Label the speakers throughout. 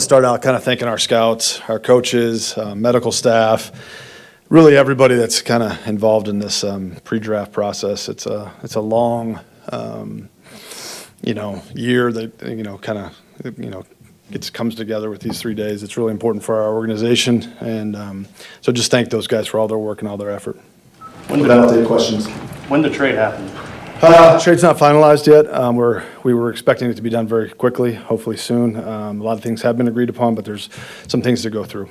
Speaker 1: start out kind of thanking our scouts, our coaches, medical staff, really everybody that's kind of involved in this pre-draft process. It's a long, year that kind of it comes together with these 3 days. It's really important for our organization, and so just thank those guys for all their work and all their effort.
Speaker 2: When the trade happened?
Speaker 1: Trade's not finalized yet. We were expecting it to be done very quickly, hopefully soon. A lot of things have been agreed upon, but there's some things to go through.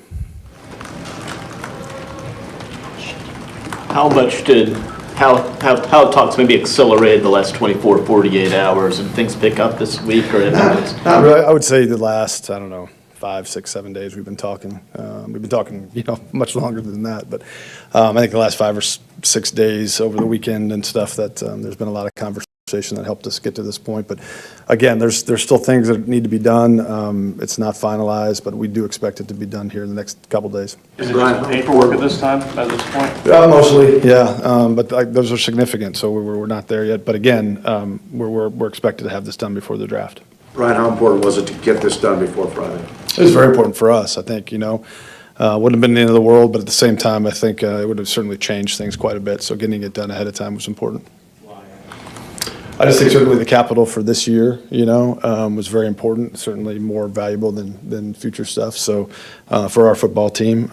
Speaker 3: How talks maybe accelerated the last 24, 48 hours, and things pick up this week, or
Speaker 1: not really. I would say the last, 5, 6, 7 days we've been talking. We've been talking, much longer than that. But I think the last 5 or 6 days over the weekend and stuff that there's been a lot of conversation that helped us get to this point. But again, there's still things that need to be done. It's not finalized, but we do expect it to be done here in the next couple days.
Speaker 2: Is it just paperwork at this time, at this point?
Speaker 1: Mostly, yeah. But those are significant, so we're not there yet. But again, we're expected to have this done before the draft.
Speaker 4: Brian, how important was it to get this done before Friday?
Speaker 1: It was very important for us. I think, wouldn't have been the end of the world, but at the same time, I think it would have certainly changed things quite a bit. So getting it done ahead of time was important.
Speaker 2: Why?
Speaker 1: I just think certainly the capital for this year, was very important, certainly more valuable than future stuff. So for our football team,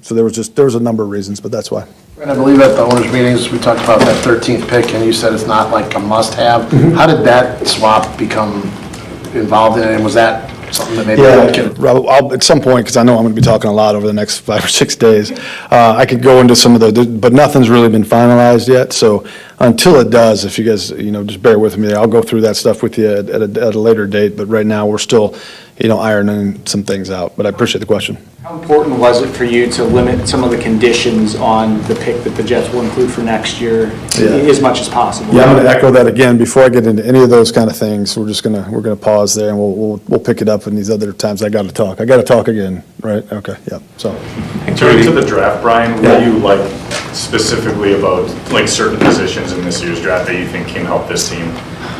Speaker 1: so there was a number of reasons, but that's why.
Speaker 5: And I believe at the owners' meetings, we talked about that 13th pick, and you said it's not like a must-have.
Speaker 1: Mm-hmm.
Speaker 5: How did that swap become involved in it, and was that something that maybe
Speaker 1: I'll at some point, because I know I'm going to be talking a lot over the next 5 or 6 days, I could go into some of but nothing's really been finalized yet. So until it does, if you guys, just bear with me, I'll go through that stuff with you at a later date. But right now, we're still, ironing some things out. But I appreciate the question.
Speaker 6: How important was it for you to limit some of the conditions on the pick that the Jets will include for next year as much as possible?
Speaker 1: Yeah, I'm going to echo that again. Before I get into any of those kind of things, we're gonna pause there, and we'll pick it up in these other times. I got to talk again, right? Okay, yeah. So
Speaker 7: turning to the draft, Brian, what do you like specifically about certain positions in this year's draft that you think can help this team?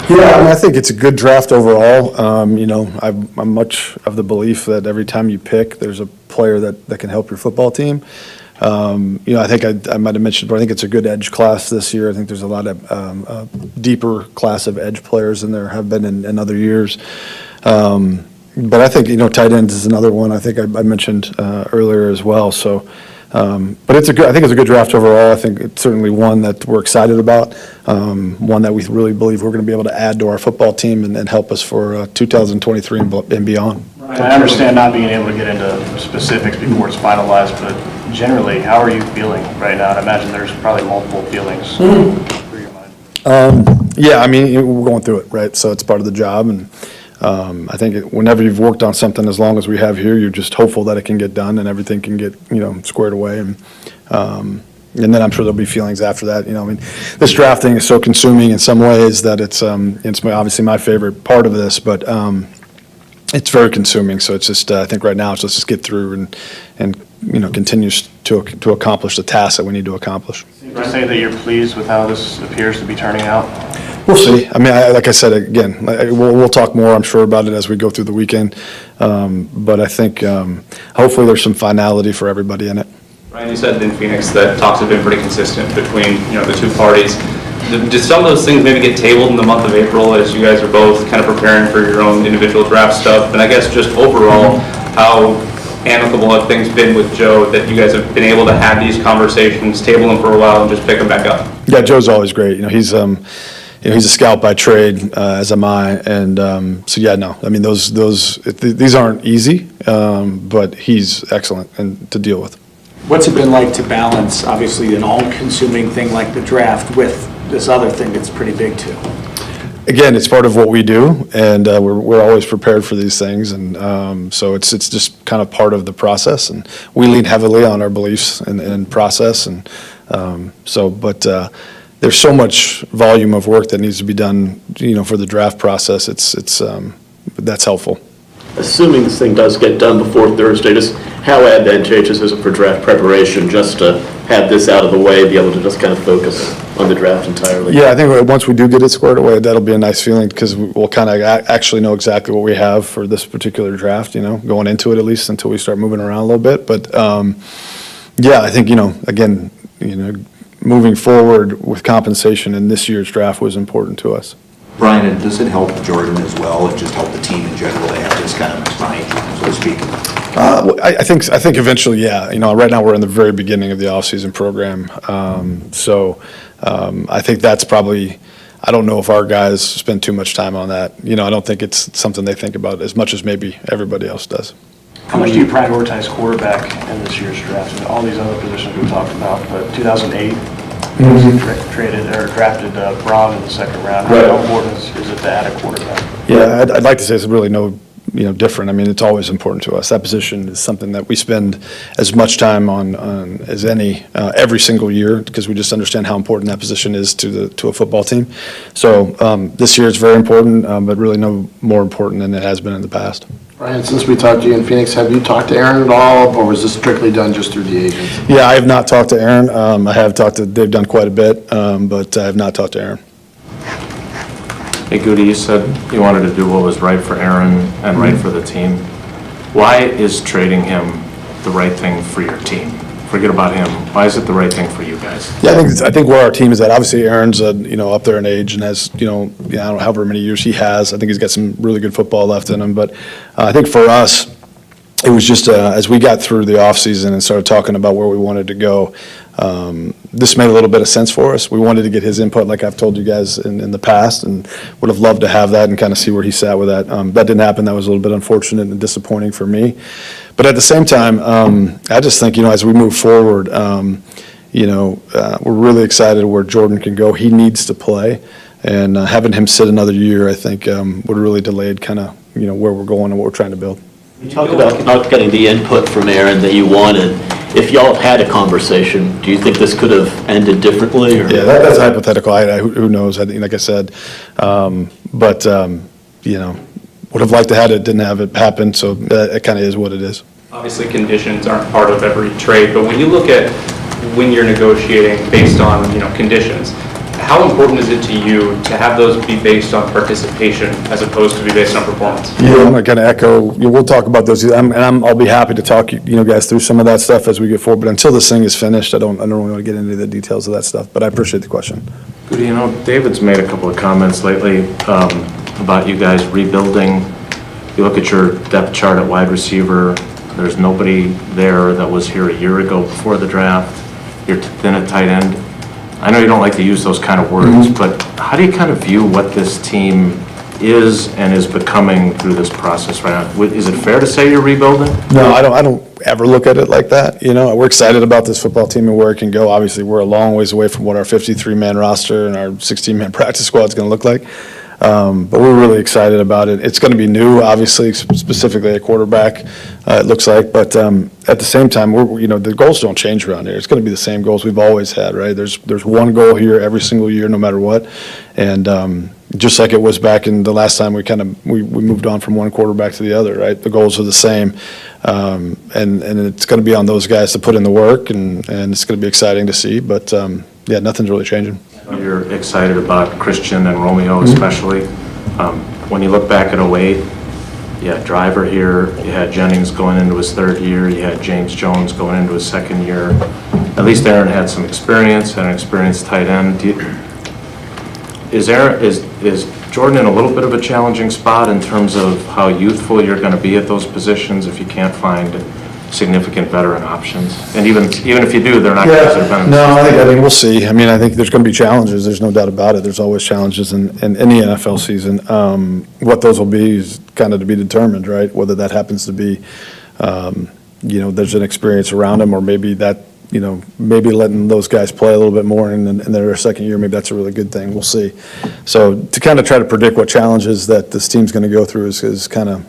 Speaker 1: Yeah, I think it's a good draft overall. I'm much of the belief that every time you pick, there's a player that can help your football team. I think I might have mentioned, but I think it's a good edge class this year. I think there's a lot of deeper class of edge players than there have been in other years. But I think, tight ends is another one I think I mentioned earlier as well. So. But I think it's a good draft overall. I think it's certainly one that we're excited about, one that we really believe we're going to be able to add to our football team and help us for 2023 and beyond.
Speaker 2: I understand not being able to get into specifics before it's finalized, but generally, how are you feeling right now? I imagine there's probably multiple feelings through your mind.
Speaker 1: Yeah, we're going through it, right? So it's part of the job, and I think whenever you've worked on something as long as we have here, you're just hopeful that it can get done and everything can get squared away, and then I'm sure there'll be feelings after that. This drafting is so consuming in some ways that it's obviously my favorite part of this, but it's very consuming. So it's just I think right now it's just get through and continues to accomplish the task that we need to accomplish.
Speaker 2: Would you say that you're pleased with how this appears to be turning out?
Speaker 1: We'll see. Like I said, again, we'll talk more, I'm sure, about it as we go through the weekend. But I think hopefully there's some finality for everybody in it.
Speaker 8: Ryan, you said in Phoenix that talks have been pretty consistent between the two parties. Did some of those things maybe get tabled in the month of April as you guys are both kind of preparing for your own individual draft stuff? And I guess just overall, how amicable have things been with Joe that you guys have been able to have these conversations, table them for a while, and just pick them back up? Yeah,
Speaker 1: Joe's always great. He's he's a scout by trade, as am I, and so yeah, no. These aren't easy, but he's excellent and to deal with.
Speaker 6: What's it been like to balance, obviously, an all-consuming thing like the draft with this other thing that's pretty big too?
Speaker 1: Again, it's part of what we do, and we're always prepared for these things, and so it's just kind of part of the process, and we lean heavily on our beliefs and process, and but there's so much volume of work that needs to be done, for the draft process. That's helpful.
Speaker 3: Assuming this thing does get done before Thursday, just how advantageous is it for draft preparation just to have this out of the way, be able to just kind of focus? on the draft entirely?
Speaker 1: Yeah, I think once we do get it squared away, that'll be a nice feeling because we'll kind of actually know exactly what we have for this particular draft, going into it at least until we start moving around a little bit. But yeah, I think, again, moving forward with compensation in this year's draft was important to us.
Speaker 9: Brian, and does it help Jordan as well, and just help the team in general to have this kind of behind you, so to speak?
Speaker 1: I think eventually, yeah. Right now we're in the very beginning of the off-season program. I think that's probably, I don't know if our guys spend too much time on that. I don't think it's something they think about as much as maybe everybody else does.
Speaker 2: How much do you prioritize quarterback in this year's draft? And all these other positions we talked about, but 2008, traded or drafted Braun in the second round. How important is it to add a quarterback?
Speaker 1: Yeah, I'd like to say it's really no different. I mean, it's always important to us. That position is something that we spend as much time on as any every single year because we just understand how important that position is to a football team. So this year it's very important, but really no more important than it has been in the past.
Speaker 5: Brian, since we talked to you in Phoenix, have you talked to Aaron at all, or was this strictly done just through the agents?
Speaker 1: Yeah, I have not talked to Aaron. I have talked to, they've done quite a bit, but I have not talked to Aaron.
Speaker 10: Hey, Goody, you said you wanted to do what was right for Aaron and right for the team. Why is trading him the right thing for your team? Forget about him. Why is it the right thing for you guys?
Speaker 1: Yeah, I think where our team is at, obviously Aaron's, up there in age and has, I don't know, however many years he has. I think he's got some really good football left in him. But I think for us, it was just as we got through the offseason and started talking about where we wanted to go, this made a little bit of sense for us. We wanted to get his input, like I've told you guys in the past, and would have loved to have that and kind of see where he sat with that. That didn't happen. That was a little bit unfortunate and disappointing for me. But at the same time, I just think, as we move forward, we're really excited where Jordan can go. He needs to play, and having him sit another year, I think, would really delayed kind of, where we're going and what we're trying to build.
Speaker 3: You talked about not getting the input from Aaron that you wanted. If y'all had a conversation, do you think this could have ended differently? Or?
Speaker 1: Yeah, that's hypothetical. Who knows? Like I said, would have liked to have it, didn't have it happen, so it kind of is what it is.
Speaker 8: Obviously, conditions aren't part of every trade, but when you look at when you're negotiating based on, conditions, how important is it to you to have those be based on participation as opposed to be based on performance?
Speaker 1: Yeah, I'm going to echo, we'll talk about those, I'll be happy to talk guys through some of that stuff as we get forward, but until this thing is finished, I don't really want to get into the details of that stuff, but I appreciate the question.
Speaker 10: Goody, David's made a couple of comments lately about you guys rebuilding. You look at your depth chart at wide receiver, there's nobody there that was here a year ago before the draft. You're thin at tight end. I know you don't like to use those kind of words, but how do you kind of view what this team is and is becoming through this process right now? Is it fair to say you're rebuilding?
Speaker 1: No, I don't ever look at it like that. We're excited about this football team and where it can go. Obviously, we're a long ways away from what our 53-man roster and our 16-man practice squad is going to look like. But we're really excited about it. It's going to be new, obviously, specifically a quarterback, it looks like. But at the same time, the goals don't change around here. It's going to be the same goals we've always had, right? There's one goal here every single year, no matter what. And just like it was back in the last time we moved on from one quarterback to the other, right? The goals are the same. And it's going to be on those guys to put in the work, and it's going to be exciting to see. But, yeah, nothing's really changing.
Speaker 10: You're excited about Christian and Romeo especially. When you look back at 08, you had Driver here, you had Jennings going into his third year, you had James Jones going into his second year. At least Aaron had some experience and an experienced tight end. Is Jordan in a little bit of a challenging spot in terms of how youthful you're going to be at those positions if you can't find significant veteran options? And even if you do, they're not guys that have been.
Speaker 1: No, we'll see. I think there's going to be challenges. There's no doubt about it. There's always challenges in any NFL season. What those will be is kind of to be determined, right? Whether that happens to be, there's an experience around them, or maybe that, maybe letting those guys play a little bit more in their second year, maybe that's a really good thing. We'll see. So to kind of try to predict what challenges that this team's going to go through is kind of,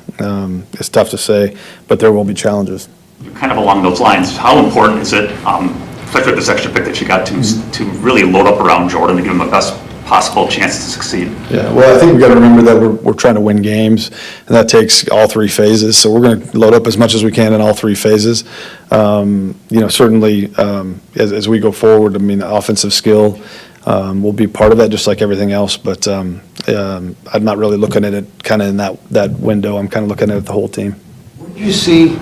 Speaker 1: it's tough to say, but there will be challenges.
Speaker 11: Kind of along those lines, how important is it, especially with this extra pick that you got to really load up around Jordan to give him the best possible chance to succeed?
Speaker 1: Yeah, well, I think we've got to remember that we're trying to win games, and that takes all three phases. So we're going to load up as much as we can in all three phases. Certainly as we go forward, offensive skill, will be part of that, just like everything else. But I'm not really looking at it kind of in that window. I'm kind of looking at it the whole team.
Speaker 12: What did you see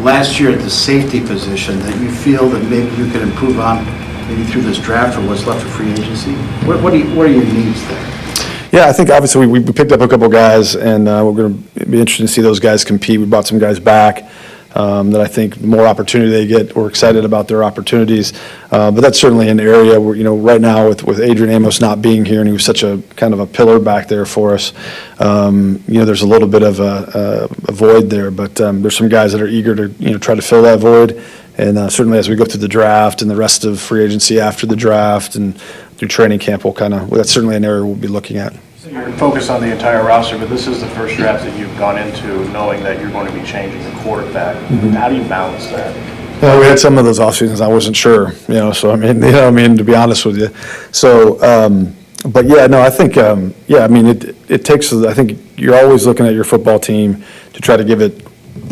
Speaker 12: last year at the safety position that you feel that maybe you could improve on, maybe through this draft or what's left of free agency? What are your needs there?
Speaker 1: Yeah, I think obviously we picked up a couple guys, and we're going to be interested to see those guys compete. We brought some guys back that I think the more opportunity they get, we're excited about their opportunities. But that's certainly an area where, right now with Adrian Amos not being here, and he was such a kind of a pillar back there for us, there's a little bit of a void there. But there's some guys that are eager to, try to fill that void. And certainly as we go through the draft and the rest of free agency after the draft and through training camp, that's certainly an area we'll be looking at.
Speaker 2: So you're focused on the entire roster, but this is the first draft that you've gone into knowing that you're going to be changing the quarterback. How do you balance that?
Speaker 1: Yeah, we had some of those off seasons I wasn't sure, so to be honest with you. So, but yeah, no, I think, it takes, I think you're always looking at your football team to try to give it,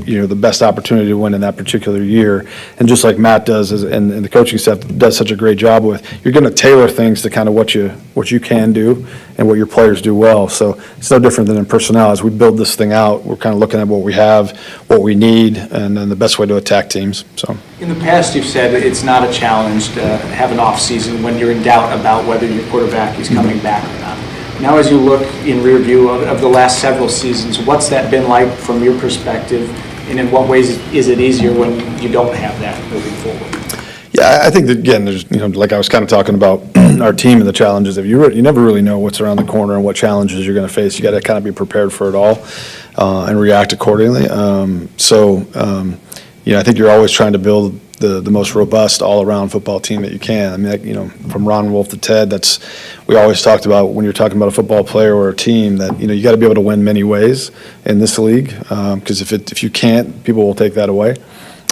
Speaker 1: the best opportunity to win in that particular year. And just like Matt does, and the coaching staff does such a great job with, you're going to tailor things to kind of what you can do and what your players do well. So it's no different than in personnel. As we build this thing out, we're kind of looking at what we have, what we need, and then the best way to attack teams. So
Speaker 6: In the past, you've said it's not a challenge to have an off season when you're in doubt about whether your quarterback is coming back or not. Now, as you look in rear view of the last several seasons, what's that been like from your perspective, and in what ways is it easier when you don't have that moving forward?
Speaker 1: Yeah, I think that, again, there's, like I was kind of talking about our team and the challenges. If you never really know what's around the corner and what challenges you're going to face. You got to kind of be prepared for it all and react accordingly. I think you're always trying to build the most robust all-around football team that you can. I mean, from Ron Wolf to Ted, we always talked about when you're talking about a football player or a team that, you got to be able to win many ways in this league, because if you can't, people will take that away.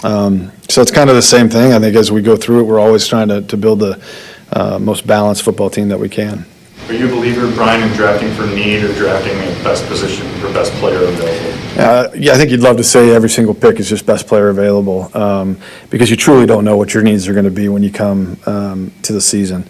Speaker 1: So it's kind of the same thing. I think as we go through it, we're always trying to build the most balanced football team that we can.
Speaker 7: Are you a believer, Brian, in drafting for need or drafting at best position or best player available?
Speaker 1: Yeah, I think you'd love to say every single pick is just best player available, because you truly don't know what your needs are going to be when you come to the season.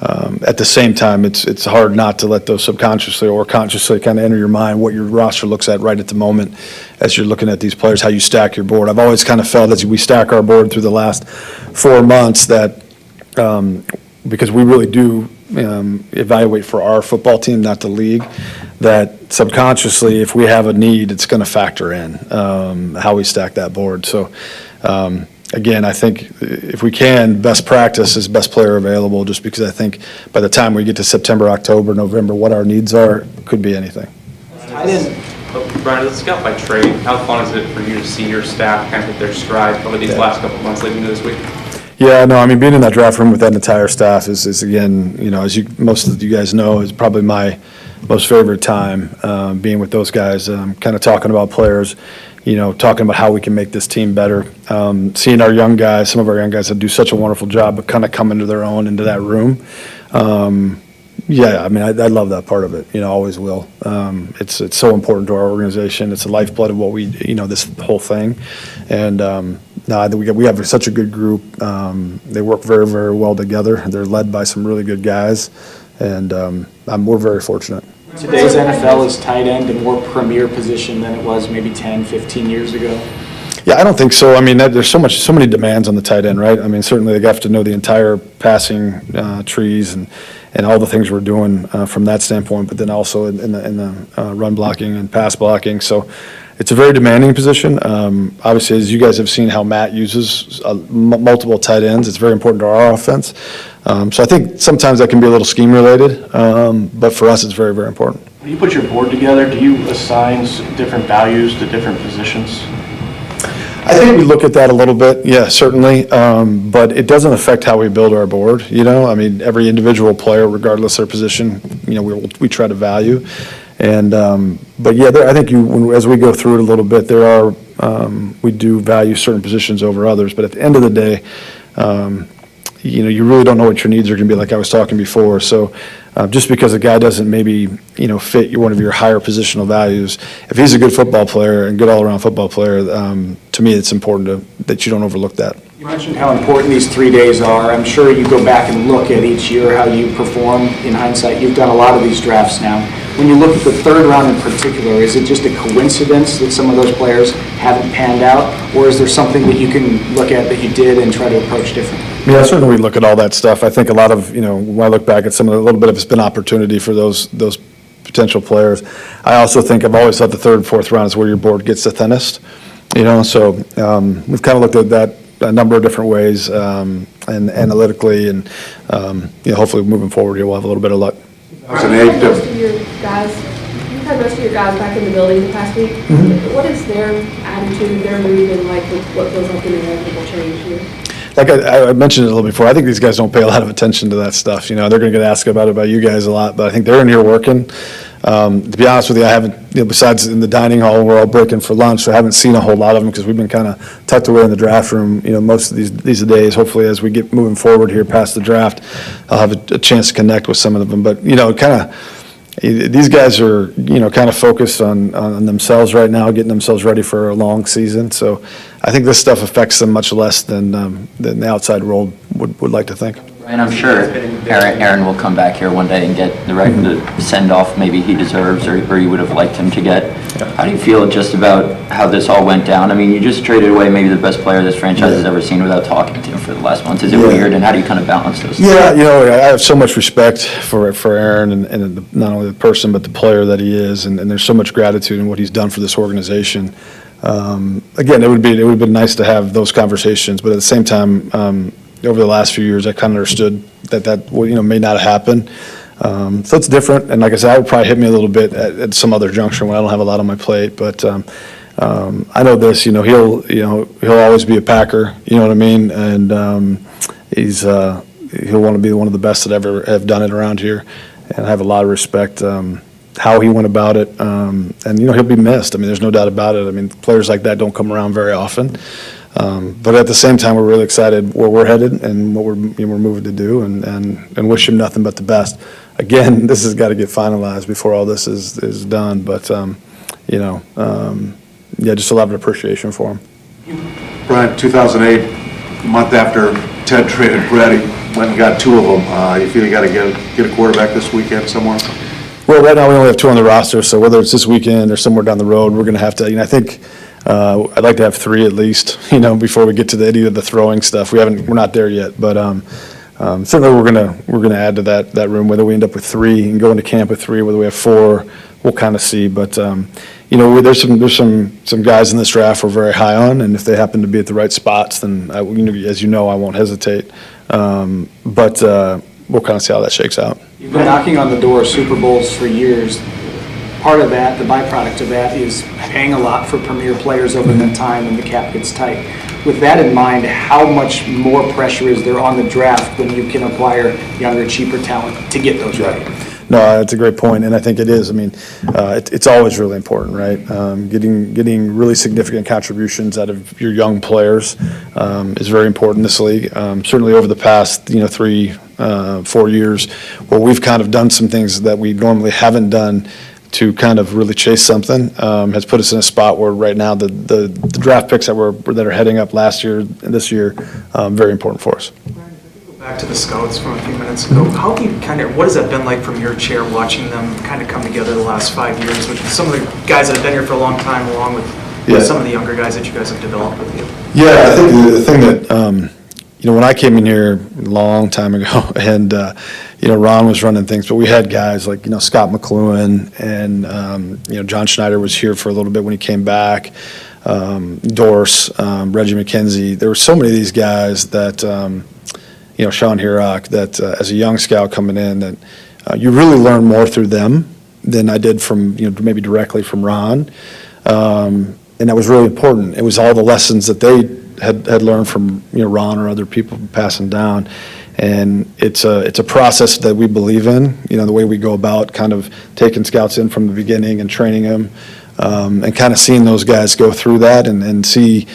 Speaker 1: At the same time, it's hard not to let those subconsciously or consciously kind of enter your mind what your roster looks at right at the moment as you're looking at these players, how you stack your board. I've always kind of felt as we stack our board through the last 4 months that because we really do evaluate for our football team, not the league, that subconsciously, if we have a need, it's going to factor in how we stack that board. So, again, I think if we can, best practice is best player available, just because I think by the time we get to September, October, November, what our needs are could be anything.
Speaker 8: Brian, let's scout by trade. How fun is it for you to see your staff kind of hit their stride over these last couple of months leading into this week?
Speaker 1: Yeah, no, I mean, being in that draft room with that entire staff is again, as most of you guys know, is probably my most favorite time, being with those guys, kind of talking about players, talking about how we can make this team better. Seeing our young guys, some of our young guys that do such a wonderful job, but kind of come into their own into that room. Yeah, I mean, I love that part of it, always will. It's so important to our organization. It's the lifeblood of what we, this whole thing. And no, I think we have such a good group. They work very, very well together. They're led by some really good guys, and we're very fortunate.
Speaker 6: Today's NFL is tight end a more premier position than it was maybe 10, 15 years ago?
Speaker 1: Yeah, I don't think so. I mean, there's so many demands on the tight end, right? I mean, certainly they have to know the entire passing trees and all the things we're doing from that standpoint, but then also in the run blocking and pass blocking. So it's a very demanding position. Obviously, as you guys have seen how Matt uses multiple tight ends, it's very important to our offense. So I think sometimes that can be a little scheme related, but for us, it's very, very important.
Speaker 2: When you put your board together, do you assign different values to different positions?
Speaker 1: I think we look at that a little bit, yeah, certainly, but it doesn't affect how we build our board, I mean, every individual player, regardless of their position, we try to value. And, but yeah, I think as we go through it a little bit, we do value certain positions over others, but at the end of the day, you really don't know what your needs are going to be, like I was talking before. So just because a guy doesn't maybe, fit one of your higher positional values, if he's a good football player and good all-around football player, to me, it's important that you don't overlook that.
Speaker 6: You mentioned how important these 3 days are. I'm sure you go back and look at each year how you perform. In hindsight, you've done a lot of these drafts now. When you look at the third round in particular, is it just a coincidence that some of those players haven't panned out, or is there something that you can look at that you did and try to approach differently?
Speaker 1: Yeah, certainly we look at all that stuff. I think a lot of, when I look back at some of a little bit of it's been opportunity for those potential players. I also think I've always thought the third and fourth round is where your board gets the thinnest, so we've kind of looked at that a number of different ways and analytically, and hopefully moving forward here we'll have a little bit of luck.
Speaker 13: You've had most of your guys back in the building the past week. What is their attitude, their mood, and like what feels like an inevitable change here?
Speaker 1: Like I mentioned it a little before, I think these guys don't pay a lot of attention to that stuff. They're going to get asked about it by you guys a lot, but I think they're in here working. To be honest with you, I haven't, besides in the dining hall, we're all breaking for lunch, so I haven't seen a whole lot of them because we've been kind of tucked away in the draft room, most of these days. Hopefully, as we get moving forward here past the draft, I'll have a chance to connect with some of them. But, these guys are, kind of focused on themselves right now, getting themselves ready for a long season. So I think this stuff affects them much less than the outside world would like to think.
Speaker 14: And I'm sure Aaron will come back here one day and get the send-off maybe he deserves or you would have liked him to get. Yeah. How do you feel just about how this all went down? I mean, you just traded away maybe the best player this franchise has ever seen without talking to him for the last month. Is it weird, and how do you kind of balance those things?
Speaker 1: Yeah, I have so much respect for Aaron and not only the person but the player that he is, and there's so much gratitude in what he's done for this organization. Again, it would have been nice to have those conversations, but at the same time, over the last few years, I kind of understood that may not happen. So it's different, and like I said, it would probably hit me a little bit at some other juncture when I don't have a lot on my plate. But I know this, he'll always be a Packer. You know what I mean? And he'll want to be one of the best that ever have done it around here, and I have a lot of respect how he went about it. And he'll be missed. I mean, there's no doubt about it. I mean, players like that don't come around very often. But at the same time, we're really excited where we're headed and what we're moving to do, and wish him nothing but the best. Again, this has got to get finalized before all this is done. But just a lot of appreciation for him.
Speaker 4: Brian, 2008, a month after Ted traded Brett, he went and got two of them. You feel you got to get a quarterback this weekend somewhere?
Speaker 1: Well, right now we only have two on the roster, so whether it's this weekend or somewhere down the road, we're going to have to. I think. I'd like to have three at least, before we get to any of the throwing stuff. We're not there yet, but certainly we're gonna add to that room. Whether we end up with three and go into camp with three, whether we have four, we'll kind of see. But there's some guys in this draft we're very high on, and if they happen to be at the right spots, then as you know, I won't hesitate. But we'll kind of see how that shakes out.
Speaker 6: You've been knocking on the door of Super Bowls for years. Part of that, the byproduct of that, is paying a lot for premier players over that time and the cap gets tight. With that in mind, how much more pressure is there on the draft when you can acquire younger, cheaper talent to get those right?
Speaker 1: No, that's a great point, and I think it is. I mean, it's always really important, right? Getting really significant contributions out of your young players is very important in this league. Certainly over the past 3-4 years, where we've kind of done some things that we normally haven't done to kind of really chase something, has put us in a spot where right now the draft picks that are heading up last year and this year, very important for us.
Speaker 15: Back to the scouts from a few minutes ago. How have you what has that been like from your chair, watching them kind of come together the last 5 years with some of the guys that have been here for a long time, along with some of the younger guys that you guys have developed with you?
Speaker 1: Yeah, I think the thing that when I came in here a long time ago, and Ron was running things, but we had guys like Scott McLuhan and John Schneider was here for a little bit when he came back. Dorse, Reggie McKenzie. There were so many of these guys that Sean Hirock, that as a young scout coming in, that you really learn more through them than I did from maybe directly from Ron, and that was really important. It was all the lessons that they had learned from Ron or other people passing down, and it's a process that we believe in. The way we go about kind of taking scouts in from the beginning and training them, and kind of seeing those guys go through that and see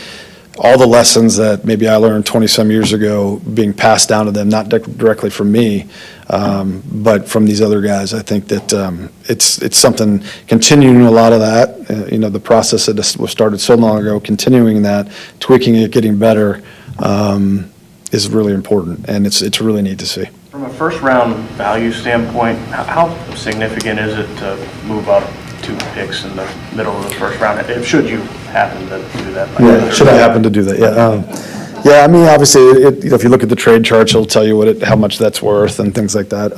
Speaker 1: all the lessons that maybe I learned 20-some years ago being passed down to them, not directly from me, but from these other guys. I think that it's something, continuing a lot of that, the process that was started so long ago, continuing that, tweaking it, getting better, is really important, and it's really neat to see.
Speaker 2: From a first-round value standpoint, how significant is it to move up 2 picks in the middle of the first round, should you happen to do that?
Speaker 1: Yeah, should I happen to do that, yeah. Yeah, I mean, obviously, if you look at the trade charts, it'll tell you how much that's worth and things like that.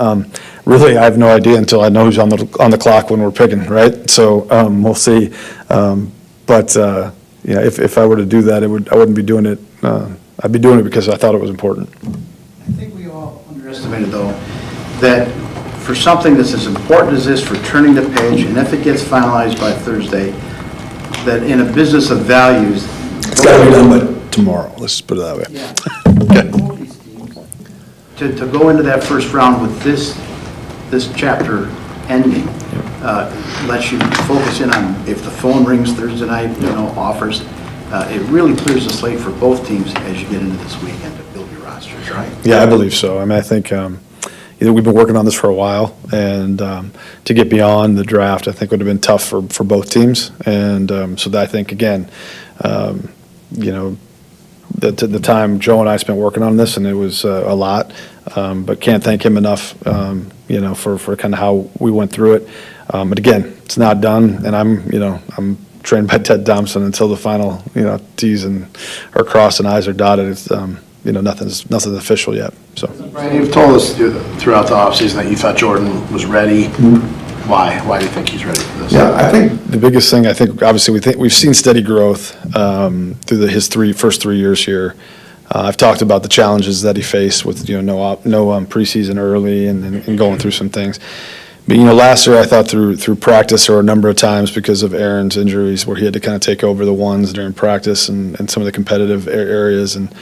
Speaker 1: Really, I have no idea until I know who's on the clock when we're picking, right? So we'll see. But if I were to do that, I wouldn't be doing it. I'd be doing it because I thought it was important.
Speaker 12: I think we all underestimated, though, that for something that's as important as this, for turning the page, and if it gets finalized by Thursday, that in a business of values.
Speaker 1: It's got to be done by tomorrow, let's just put it that way.
Speaker 12: Okay. To go into that first round with this chapter ending, lets you focus in on if the phone rings Thursday night, offers. It really clears the slate for both teams as you get into this weekend to build your rosters, right?
Speaker 1: Yeah, I believe so. I mean, I think we've been working on this for a while, and to get beyond the draft, I think would have been tough for both teams. And so that I think, again, the time Joe and I spent working on this, and it was a lot, but can't thank him enough, for kind of how we went through it. But again, it's not done, and I'm trained by Ted Thompson until the final, T's are crossed and I's are dotted. It's, nothing's official yet, so.
Speaker 5: Brian, you've told us throughout the offseason that you thought Jordan was ready. Why? Why do you think he's ready for this?
Speaker 1: Yeah, I think the biggest thing, obviously we've seen steady growth through his first 3 years here. I've talked about the challenges that he faced with no preseason early and going through some things. But last year I thought through practice or a number of times because of Aaron's injuries where he had to kind of take over the ones during practice and some of the competitive areas, and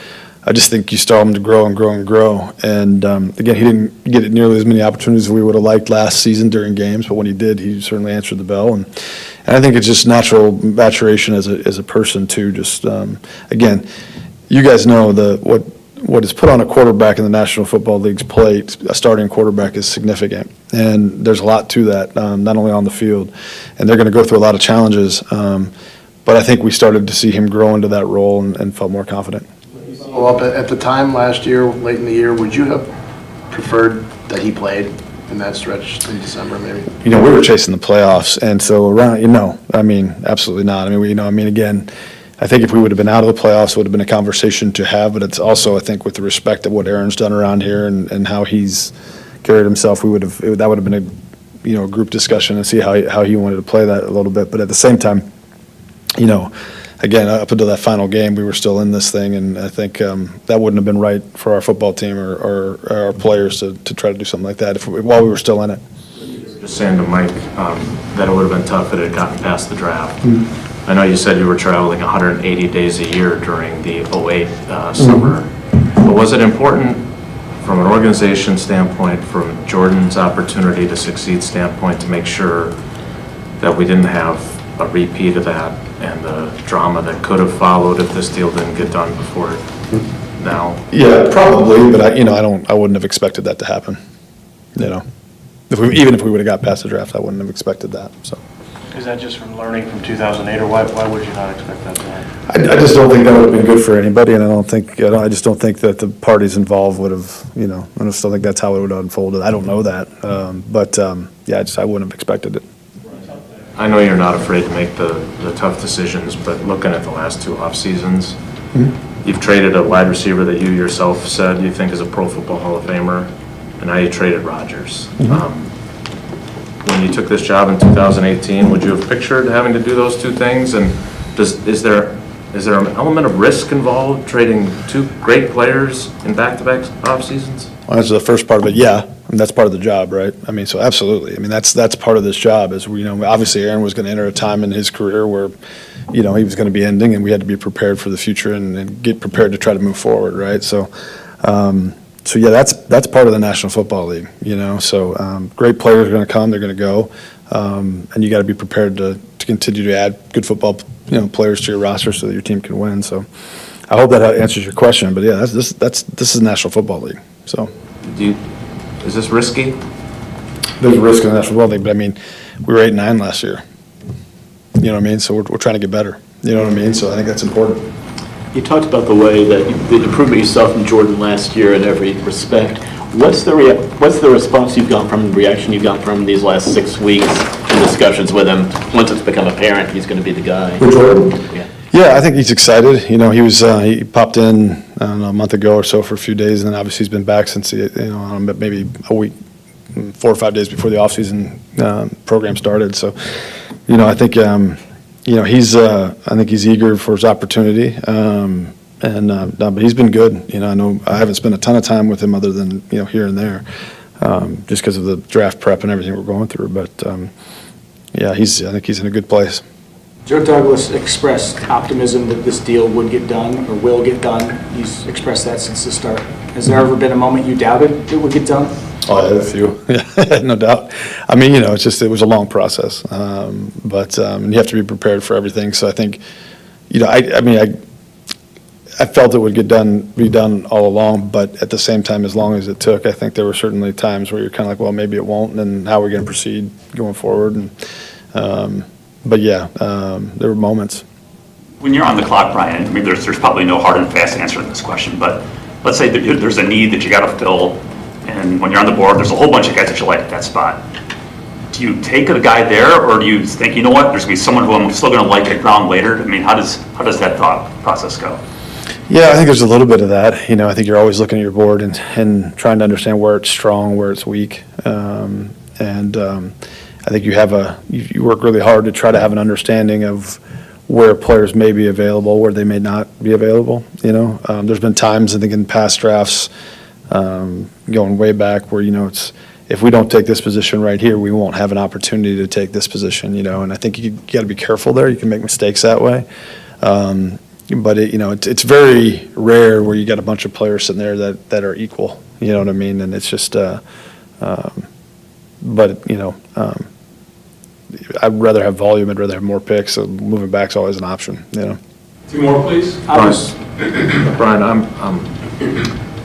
Speaker 1: I just think you saw him to grow and grow and grow. And again, he didn't get nearly as many opportunities as we would have liked last season during games, but when he did, he certainly answered the bell. And I think it's just natural maturation as a person too. Just again, you guys know what is put on a quarterback in the National Football League's plate, a starting quarterback, is significant. And there's a lot to that, not only on the field. And they're going to go through a lot of challenges. But I think we started to see him grow into that role and felt more confident.
Speaker 5: Well, at the time last year, late in the year, would you have preferred that he played in that stretch in December, maybe?
Speaker 1: We were chasing the playoffs. And so around, absolutely not. Again, I think if we would have been out of the playoffs, it would have been a conversation to have, but it's also, I think, with the respect of what Aaron's done around here and how he's carried himself, that would have been a group discussion and see how he wanted to play that a little bit. But at the same time, again, up until that final game, we were still in this thing, and I think that wouldn't have been right for our football team or our players to try to do something like that while we were still in it.
Speaker 10: Just saying to Mike that it would have been tough if it had gotten past the draft. I know you said you were traveling 180 days a year during the 2008 summer, but was it important from an organization standpoint, from Jordan's opportunity to succeed standpoint, to make sure that we didn't have a repeat of that and the drama that could have followed if this deal didn't get done before now?
Speaker 1: Yeah, probably, but I wouldn't have expected that to happen. Even if we would have got past the draft, I wouldn't have expected that. So.
Speaker 2: Is that just from learning from 2008, or why would you not expect that to happen?
Speaker 1: I just don't think that would have been good for anybody, and I just don't think that the parties involved would have, I just don't think that's how it would have unfolded. I don't know that, but I wouldn't have expected it.
Speaker 10: I know you're not afraid to make the tough decisions, but looking at the last 2 off seasons, you've traded a wide receiver that you yourself said you think is a Pro Football Hall of Famer, and now you traded Rodgers. When you took this job in 2018, would you have pictured having to do those 2 things? And is there an element of risk involved trading 2 great players in back-to-back off seasons?
Speaker 1: Well, that's the first part of it, yeah. That's part of the job, right? So absolutely. That's part of this job is, obviously Aaron was going to enter a time in his career where, he was going to be ending, and we had to be prepared for the future and get prepared to try to move forward, right? So yeah, that's part of the National Football League, So great players are going to come, they're going to go, and you got to be prepared to continue to add good football, players to your roster so that your team can win. So I hope that answers your question. But yeah, this is the National Football League. So.
Speaker 10: Is this risky?
Speaker 1: There's a risk in the National Football League, but we were 8-9 last year. So we're trying to get better. You know what I mean? So I think that's important.
Speaker 3: You talked about the way that the improvement you saw from Jordan last year in every respect. What's the response you've gotten from, the reaction you've gotten from these last 6 weeks in discussions with him, once it's become apparent he's going to be the guy?
Speaker 1: With Jordan?
Speaker 3: Yeah.
Speaker 1: Yeah, I think he's excited. You know, he popped in, I don't know, a month ago or so for a few days, and then obviously he's been back since, maybe a week, 4 or 5 days before the offseason program started. So, I think, I think he's eager for his opportunity. But he's been good. I know I haven't spent a ton of time with him other than, here and there, just because of the draft prep and everything we're going through. But, I think he's in a good place.
Speaker 6: Joe Douglas expressed optimism that this deal would get done or will get done. He's expressed that since the start. Has there ever been a moment you doubted it would get done?
Speaker 1: Oh, I had a few, yeah, no doubt. I mean, it was a long process, but you have to be prepared for everything. So I think, I felt it would be done all along, but at the same time, as long as it took, I think there were certainly times where you're kind of like, well, maybe it won't, and then how are we going to proceed going forward? And, but yeah, there were moments.
Speaker 11: When you're on the clock, Brian, I mean, there's probably no hard and fast answer to this question, but let's say that there's a need that you got to fill, and when you're on the board, there's a whole bunch of guys that you like at that spot. Do you take a guy there, or do you think, you know what, there's going to be someone who I'm still going to like at ground later? I mean, how does that thought process go?
Speaker 1: Yeah, I think there's a little bit of that. I think you're always looking at your board and trying to understand where it's strong, where it's weak. I think you work really hard to try to have an understanding of where players may be available, where they may not be available. There's been times, I think, in past drafts, going way back, where, it's, if we don't take this position right here, we won't have an opportunity to take this position, and I think you got to be careful there. You can make mistakes that way. But it's very rare where you got a bunch of players sitting there that are equal. You know what I mean? And it's just, I'd rather have volume. I'd rather have more picks. So moving back's always an option.
Speaker 10: Two more, please. Brian,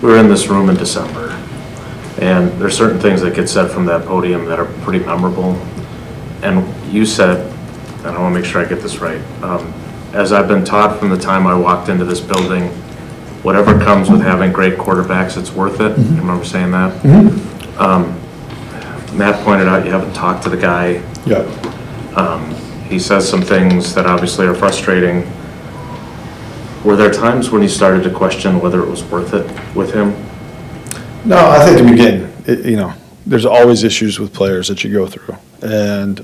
Speaker 10: we were in this room in December, and there's certain things that get said from that podium that are pretty memorable. And you said, and I want to make sure I get this right. As I've been taught from the time I walked into this building, whatever comes with having great quarterbacks, it's worth it. Mm-hmm. I remember saying that. Mm-hmm. Matt pointed out you haven't talked to the guy.
Speaker 1: Yeah.
Speaker 10: He says some things that obviously are frustrating. Were there times when you started to question whether it was worth it with him?
Speaker 1: No, I think, again, there's always issues with players that you go through. And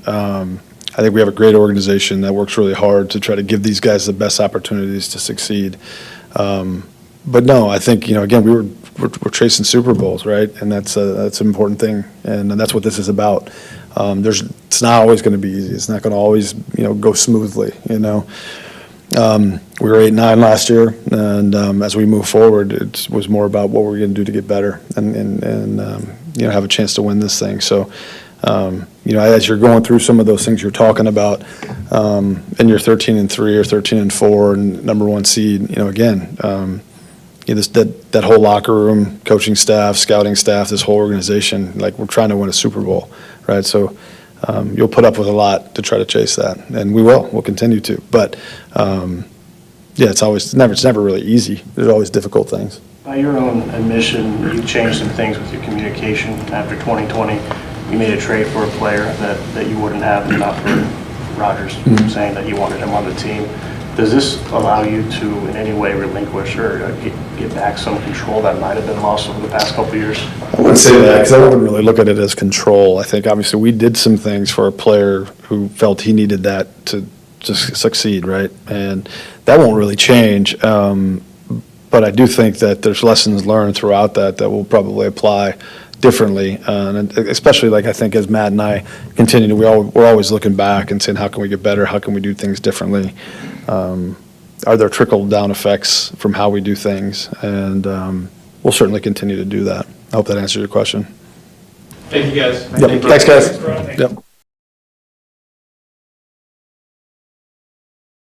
Speaker 1: I think we have a great organization that works really hard to try to give these guys the best opportunities to succeed. But no, I think, again, we're chasing Super Bowls, right? And that's an important thing, and that's what this is about. It's not always going to be easy. It's not going to always, go smoothly. We were 8-9 last year, and as we move forward, it was more about what we're going to do to get better and have a chance to win this thing. So. As you're going through some of those things you're talking about, and you're 13-3 or 13-4 and number 1 seed, again, that whole locker room, coaching staff, scouting staff, this whole organization, like, we're trying to win a Super Bowl, right? So you'll put up with a lot to try to chase that, and we'll continue to. But it's never really easy. There's always difficult things.
Speaker 2: By your own admission, you changed some things with your communication after 2020. You made a trade for a player that you wouldn't have not for Rodgers, saying that you wanted him on the team. Does this allow you to in any way relinquish or get back some control that might have been lost over the past couple of years?
Speaker 1: I wouldn't say that, because I wouldn't really look at it as control. I think obviously we did some things for a player who felt he needed that to succeed, right? And that won't really change. But I do think that there's lessons learned throughout that will probably apply differently, and especially, I think, as Matt and I continue, we're always looking back and saying, how can we get better? How can we do things differently? Are there trickle-down effects from how we do things? And we'll certainly continue to do that. I hope that answers your question.
Speaker 10: Thank you, guys.
Speaker 1: Yep. Thanks, guys. Yep.